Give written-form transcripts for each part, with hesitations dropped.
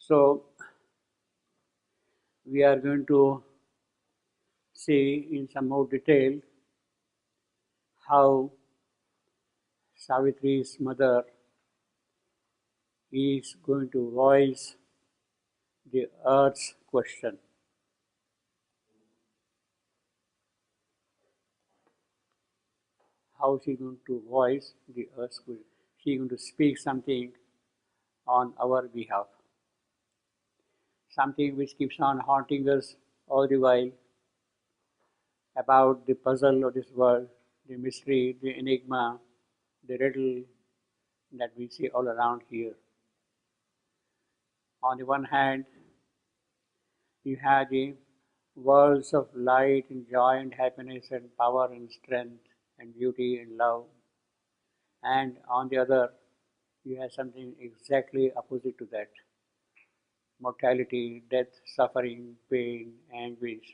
So we are going to see in some more detail how Savitri's mother is going to voice the earth's question. How she going to voice the earth's question? She going to speak something on our behalf, something which keeps on haunting us all the while about the puzzle of this world, the mystery, the enigma, the riddle that we see all around here. On the one hand, you have the worlds of light and joy and happiness and power and strength and beauty and love. And on the other, you have something exactly opposite to that: mortality, death, suffering, pain, anguish.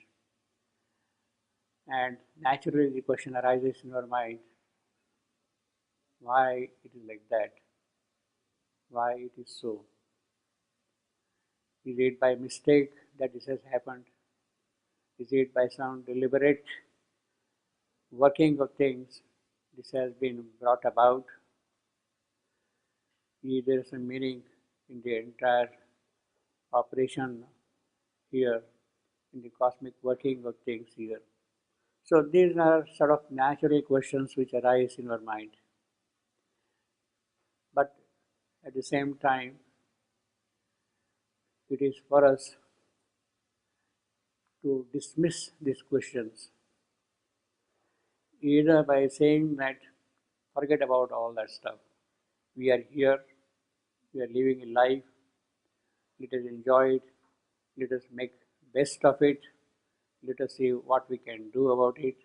And naturally, the question arises in your mind: why it is like that? Why it is so? Is it by mistake that this has happened? Is it by some deliberate working of things this has been brought about? Is there some meaning in the entire operation here, in the cosmic working of things here? So these are sort of natural questions which arise in our mind. But at the same time, it is for us to dismiss these questions, either by saying that forget about all that stuff. We are here, we are living a life, let us enjoy it, let us make best of it, let us see what we can do about it,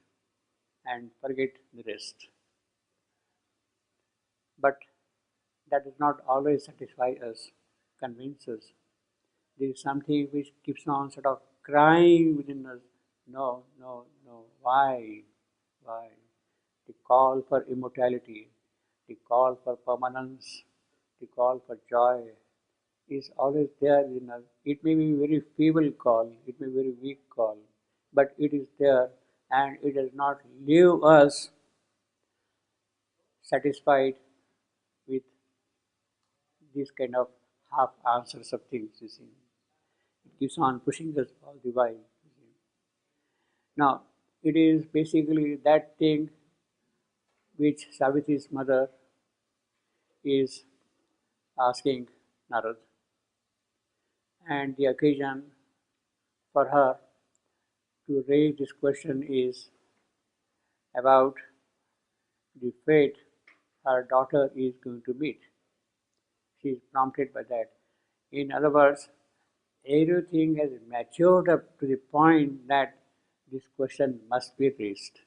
and forget the rest. But that does not always satisfy us, convince us. There is something which keeps on sort of crying within us. No, no, no. Why? Why? The call for immortality, the call for permanence, the call for joy is always there in us. It may be a very feeble call, it may be a very weak call, but it is there, and it does not leave us satisfied with these kind of half answers of things, you see. It keeps on pushing us all the while. You see. Now, it is basically that thing which Savitri's mother is asking Narad. And the occasion for her to raise this question is about the fate her daughter is going to meet. She is prompted by that. In other words, everything has matured up to the point that this question must be raised.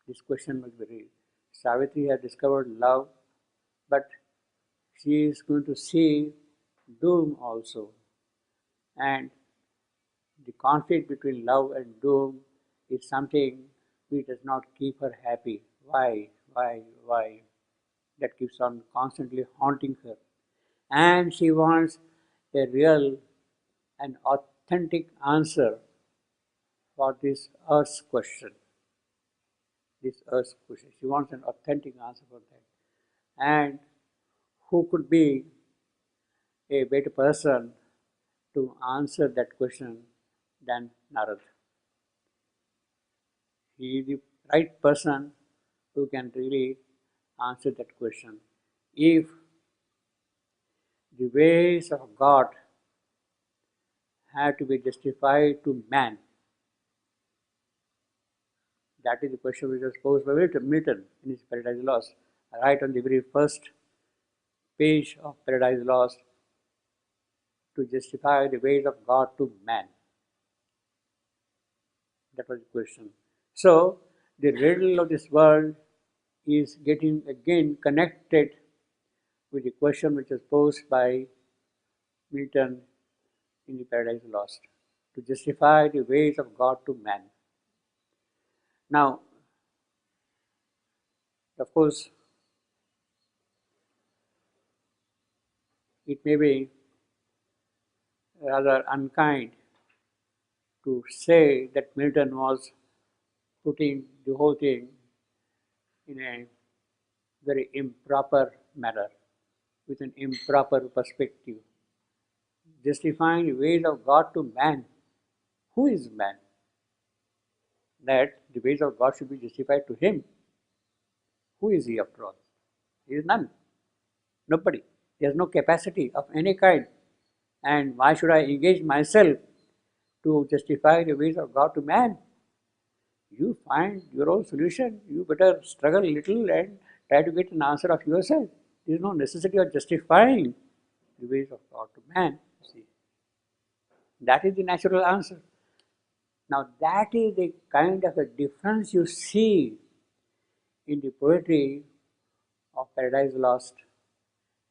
This question must be raised. Savitri has discovered love, but she is going to see doom also. And the conflict between love and doom is something which does not keep her happy. Why? Why? That keeps on constantly haunting her. And she wants a real and authentic answer for this earth's question. This earth's question. She wants an authentic answer for that. And who could be a better person to answer that question than Narad? He is the right person who can really answer that question. If the ways of God have to be justified to man, that is the question which was posed by Milton in his Paradise Lost, right on the very first page of Paradise Lost, to justify the ways of God to man. That was the question. So, the riddle of this world is getting again connected with the question which was posed by Milton in the Paradise Lost, to justify the ways of God to man. Now, of course, it may be rather unkind to say that Milton was putting the whole thing in a very improper manner, with an improper perspective, justifying the ways of God to man. Who is man? That the ways of God should be justified to him. Who is he after all? He is none. Nobody. He has no capacity of any kind. And why should I engage myself to justify the ways of God to man? You find your own solution. You better struggle a little and try to get an answer of yourself. There is no necessity of justifying the ways of God to man. See, that is the natural answer. Now that is the kind of a difference you see in the poetry of Paradise Lost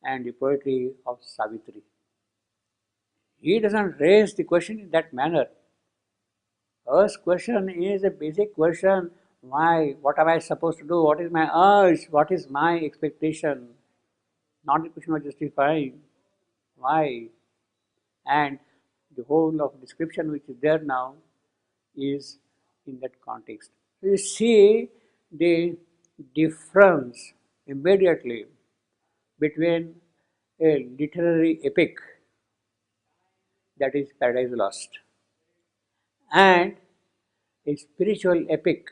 and the poetry of Savitri. He doesn't raise the question in that manner. First question is a basic question: why? What am I supposed to do? What is my urge? What is my expectation? Not the question of justifying. Why? And the whole of description which is there now is in that context. So you see the difference immediately between a literary epic, that is Paradise Lost, and a spiritual epic,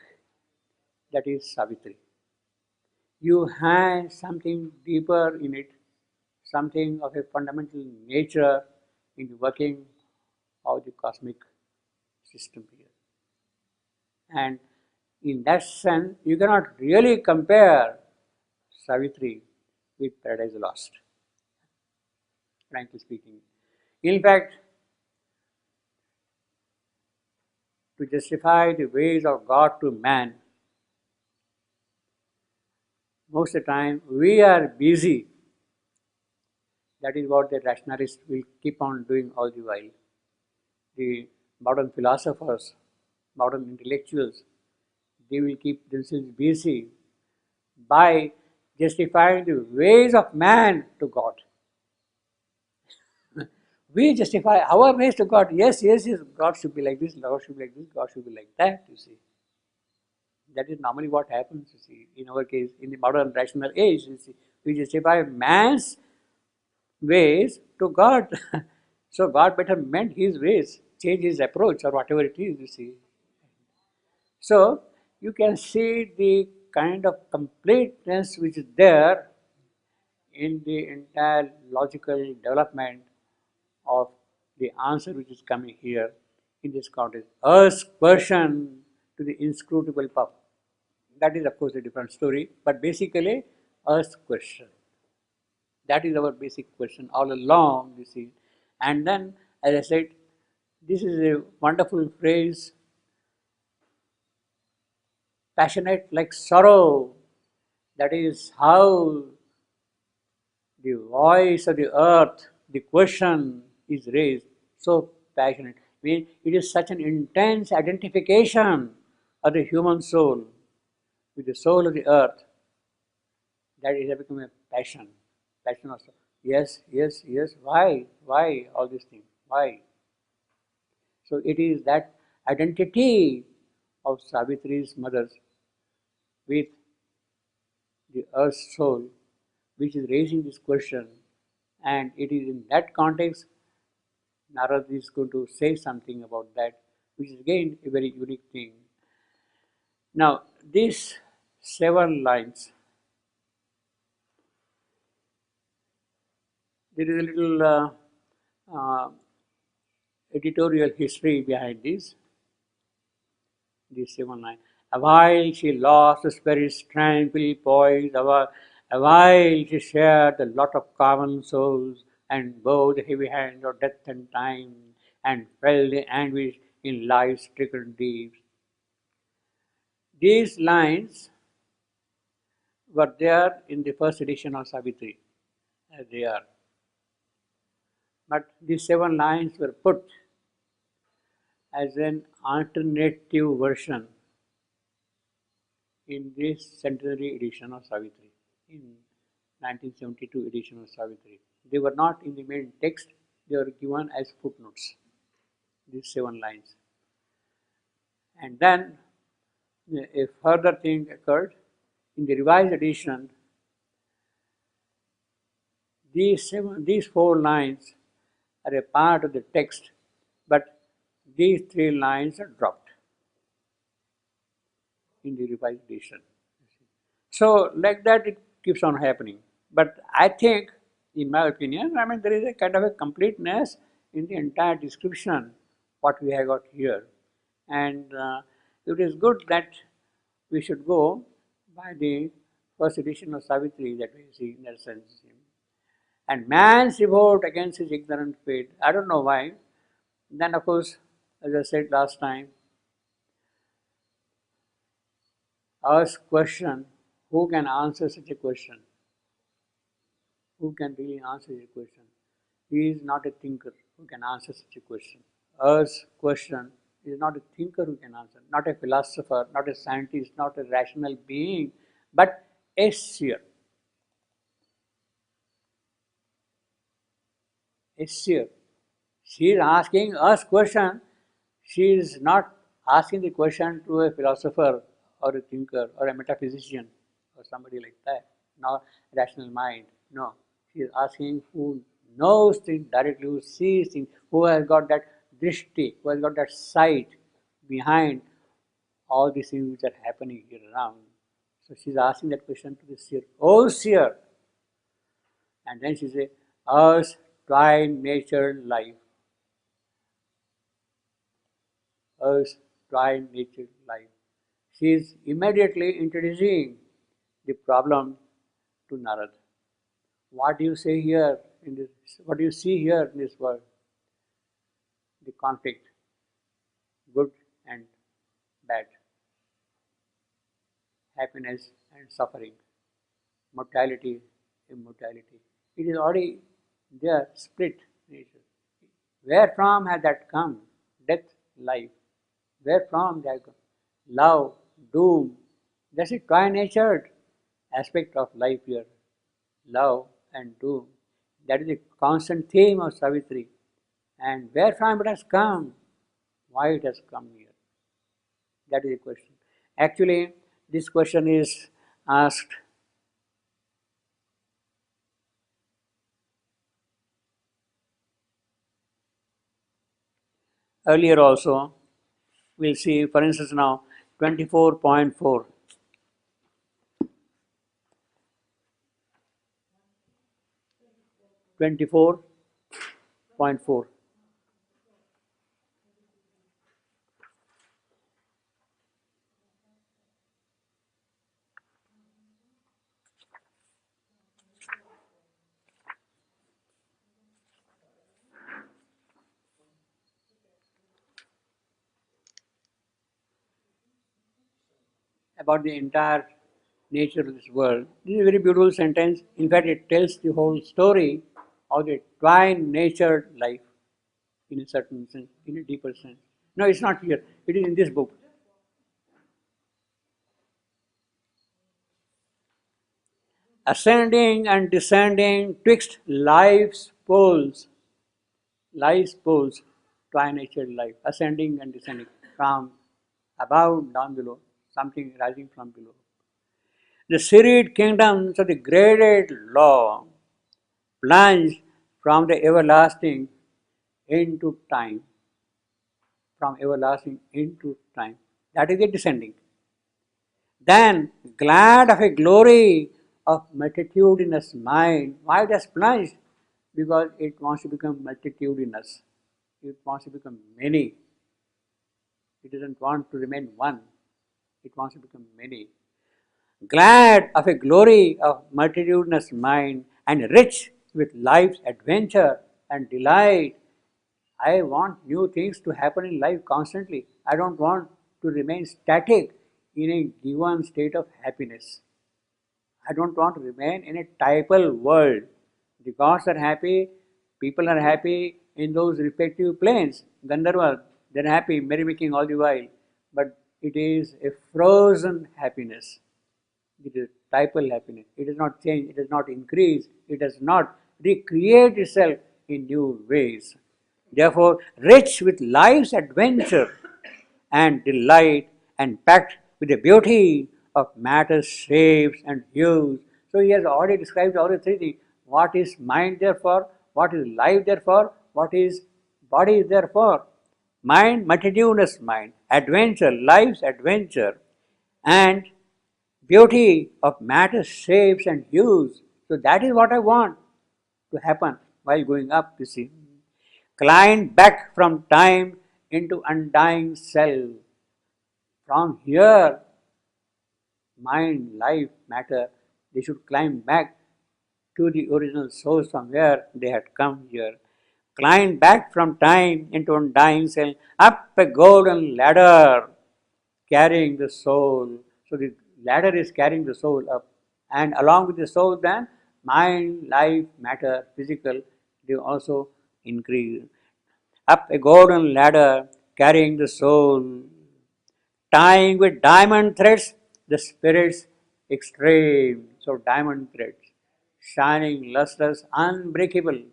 that is Savitri. You have something deeper in it, something of a fundamental nature in the working of the cosmic system here. And in that sense, you cannot really compare Savitri with Paradise Lost, frankly speaking. In fact, to justify the ways of God to man, most of the time we are busy. That is what the rationalists will keep on doing all the while. The modern philosophers, modern intellectuals, they will keep themselves busy by justifying the ways of man to God. We justify our ways to God. Yes, yes, yes, God should be like this, God should be like this, God should be like that, you see. That is normally what happens, you see. In our case, in the modern rational age, you see, we justify man's ways to God. So God better mend his ways, change his approach or whatever it is, you see. So you can see the kind of completeness which is there in the entire logical development of the answer which is coming here in this context. Aspersion to the inscrutable puff. That is of course a different story, but basically ask question. That is our basic question all along, you see. And then, as I said, this is a wonderful phrase, passionate like sorrow. That is how the voice of the earth, the question is raised, so passionate. I mean, it is such an intense identification of the human soul with the soul of the earth that it has become a passion. Passion also. Yes, yes, yes. Why? Why all these things? Why? So it is that identity of Savitri's mother with the earth's soul which is raising this question, and it is in that context Narad is going to say something about that, which is again a very unique thing. Now, these 7 lines, there is a little editorial history behind these 7 lines. A while she lost the spirit's tranquil poise, a while she shared the lot of common souls, and bore the heavy hand of death and time, and felt the anguish in life's stricken deeps. These lines were there in the first edition of Savitri, as they are. But these 7 lines were put as an alternative version in this centenary edition of Savitri, in 1972 edition of Savitri. They were not in the main text, they were given as footnotes, these 7 lines. And then a further thing occurred. In the revised edition, these 4 lines are a part of the text, but these 3 lines are dropped in the revised edition. So, like that, it keeps on happening. But I think, in my opinion, I mean, there is a kind of a completeness in the entire description what we have got here, and it is good that we should go by the first edition of Savitri that we see in that sense. And man's revolt against his ignorant fate. I don't know why. Then, of course, as I said last time, ask question, who can answer such a question? Who can really answer such a question? He is not a thinker who can answer such a question. Ask question is not a thinker who can answer, not a philosopher, not a scientist, not a rational being, but a seer. A seer. She is asking us question. She is not asking the question to a philosopher or a thinker or a metaphysician or somebody like that, not rational mind. No, she is asking who knows things directly, who sees things, who has got that drishti, who has got that sight behind all these things which are happening here around. So she is asking that question to the seer. Oh seer! And then she says, us try nature life. Us try nature life. She is immediately introducing the problem to Narad. What do you say here in this? What do you see here in this world? The conflict, good and bad, happiness and suffering, mortality, immortality. It is already there, split nature. Where from has that come? Death, life. Where from that come? Love, doom. That's a tri-natured aspect of life here. Love and doom. That is the constant theme of Savitri. And where from it has come? Why it has come here? That is the question. Actually, this question is asked earlier also. We'll see, for instance, now 24.4. 24.4. About the entire nature of this world. This is a very beautiful sentence. In fact, it tells the whole story of the twine-natured life in a certain sense, in a deeper sense. No, it's not here. It is in this book. Ascending and descending twixt life's poles, twine-natured life, ascending and descending from above down below, something rising from below. The serried kingdoms of the graded law plunge from the everlasting into time. From everlasting into time. That is the descending. Then, glad of a glory of multitudinous mind. Why it has plunged? Because it wants to become multitudinous. It wants to become many. It doesn't want to remain one. It wants to become many. Glad of a glory of multitudinous mind and rich with life's adventure and delight. I want new things to happen in life constantly. I don't want to remain static in a given state of happiness. I don't want to remain in a typal world. The gods are happy, people are happy in those respective planes. Gandharva, they're happy, merrymaking all the while. But it is a frozen happiness. It is typal happiness. It does not change, it does not increase, it does not recreate itself in new ways. Therefore, rich with life's adventure and delight and packed with the beauty of matter, shapes and hues. So he has already described all the three things. What is mind therefore? What is life therefore? What is body therefore? Mind, multitudinous mind, adventure, life's adventure, and beauty of matter, shapes and hues. So that is what I want to happen while going up, you see. Climb back from time into undying self. From here, mind, life, matter, they should climb back to the original source from where they had come here. Climb back from time into undying self, up a golden ladder, carrying the soul. So the ladder is carrying the soul up. And along with the soul, then mind, life, matter, physical, they also increase. Up a golden ladder, carrying the soul, tying with diamond threads the spirit's extreme. So diamond threads, shining, lustrous, unbreakable.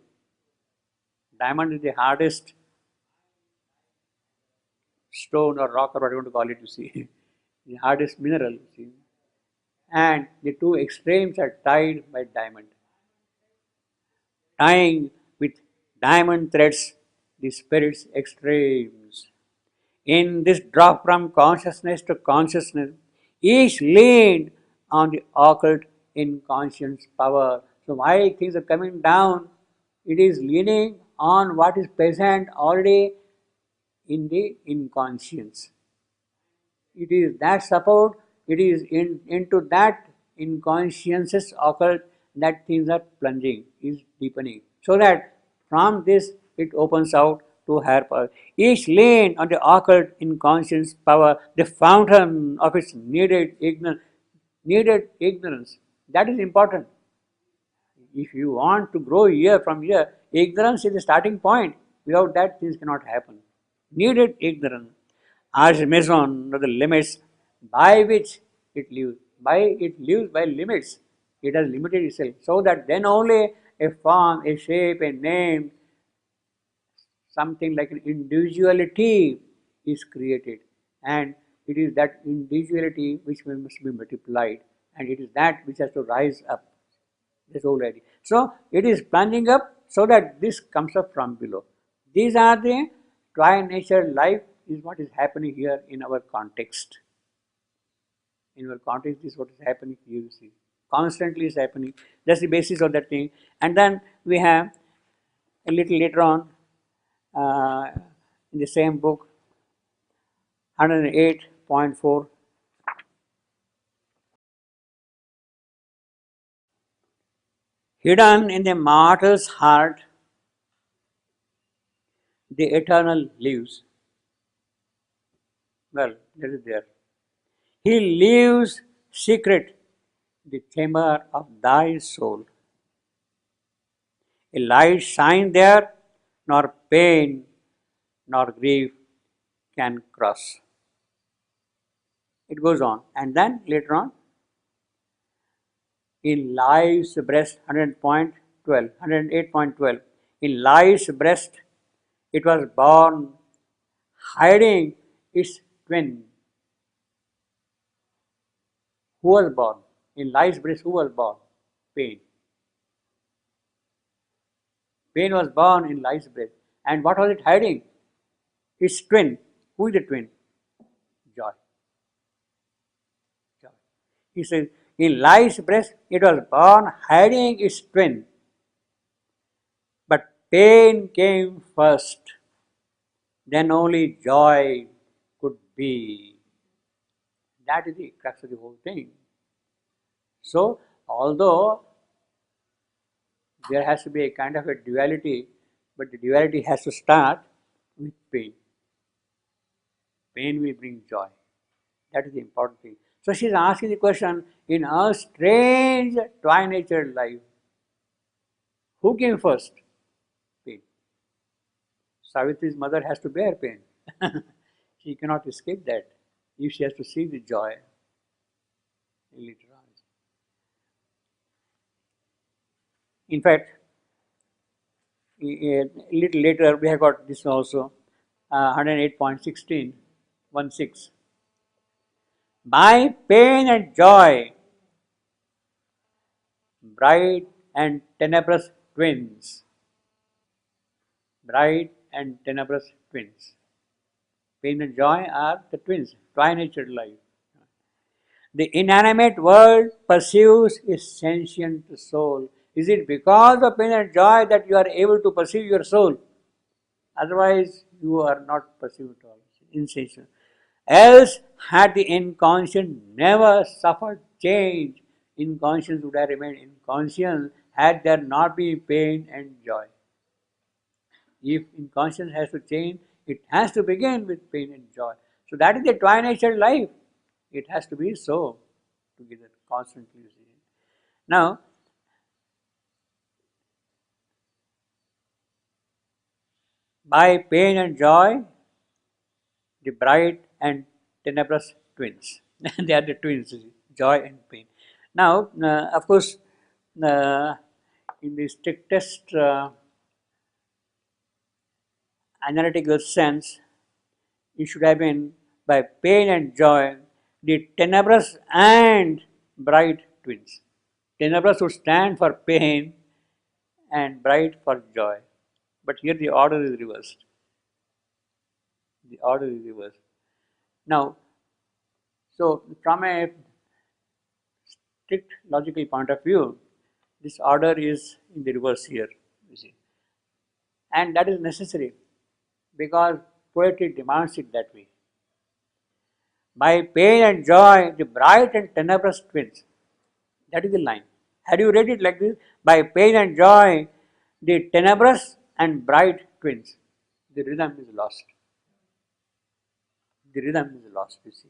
Diamond is the hardest stone or rock or what you want to call it, you see. The hardest mineral, you see. And the two extremes are tied by diamond. Tying with diamond threads the spirit's extremes. In this drop from consciousness to consciousness, each leaned on the occult inconscious power. So while things are coming down, it is leaning on what is present already in the inconscience. It is that support, it is into that inconsciences occult that things are plunging, is deepening. So that from this it opens out to higher power. Each lane on the occult inconscious power, the fountain of its needed ignorance. That is important. If you want to grow year from year, ignorance is the starting point. Without that, things cannot happen. Needed ignorance as maison of the limits by which it lives. It lives by limits. It has limited itself. So that then only a form, a shape, a name, something like an individuality is created. And it is that individuality which must be multiplied. And it is that which has to rise up. This whole idea. So it is plunging up so that this comes up from below. These are the tri-nature life is what is happening here in our context. In our context, this is what is happening here, you see. Constantly is happening. That's the basis of that thing. And then we have a little later on in the same book, 108.4. Hidden in the mortal's heart, the eternal lives. Well, that is there. He lives secret, the chamber of thy soul. A light shines there, nor pain nor grief can cross. It goes on. And then later on, in life's breast, 108.12, in life's breast, it was born, hiding its twin. Who was born? In life's breast, who was born? Pain. Pain was born in life's breast. And what was it hiding? Its twin. Who is the twin? Joy. Joy. He says, in life's breast, it was born, hiding its twin. But pain came first. Then only joy could be. That is the crux of the whole thing. So, although there has to be a kind of a duality, but the duality has to start with pain. Pain will bring joy. That is the important thing. So she is asking the question, in our strange tri-natured life, who came first? Pain. Savitri's mother has to bear pain. She cannot escape that if she has to see the joy later on. In fact, a little later we have got this also, 108.16, 16. By pain and joy, bright and tenebrous twins. Bright and tenebrous twins. Pain and joy are the twins, tri-natured life. The inanimate world pursues its sentient soul. Is it because of pain and joy that you are able to perceive your soul? Otherwise, you are not perceived at all. Insensation. Else had the inconscient never suffered change. Inconscience would have remained inconscient had there not been pain and joy. If inconscience has to change, it has to begin with pain and joy. So that is the tri-natured life. It has to be so together constantly. Now, by pain and joy, the bright and tenebrous twins. They are the twins, joy and pain. Now, of course, uh, in the strictest analytical sense, it should have been by pain and joy, the tenebrous and bright twins. Tenebrous would stand for pain and bright for joy. But here the order is reversed. The order is reversed. Now, so from a strict logical point of view, this order is in the reverse here, you see. And that is necessary because poetry demands it that way. By pain and joy, the bright and tenebrous twins. That is the line. Had you read it like this, by pain and joy, the tenebrous and bright twins, the rhythm is lost. The rhythm is lost, you see.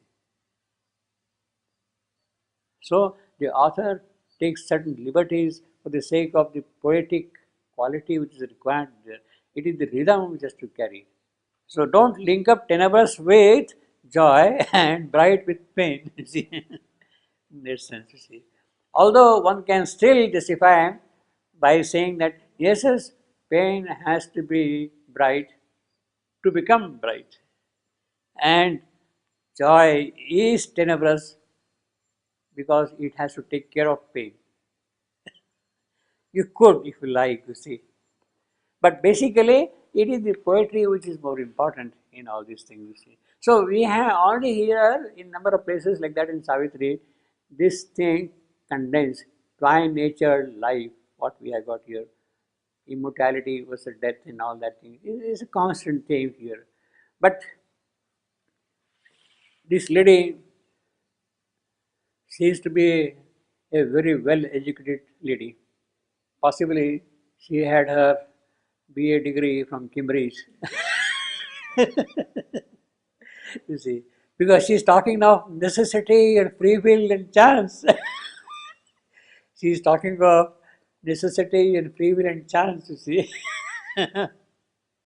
So the author takes certain liberties for the sake of the poetic quality which is required there. It is the rhythm which has to carry. So don't link up tenebrous with joy and bright with pain, you see, in that sense, you see. Although one can still justify by saying that yes, pain has to be bright to become bright, and joy is tenebrous because it has to take care of pain. You could, if you like, you see. But basically, it is the poetry which is more important in all these things, you see. So we have already here in number of places like that in Savitri, this thing condensed, tri-natured life, what we have got here, immortality versus death and all that thing, is a constant theme here. But this lady seems to be a very well-educated lady. Possibly she had her BA degree from Cambridge. You see, because she's talking of necessity and free will and chance. She's talking of necessity and free will and chance, you see.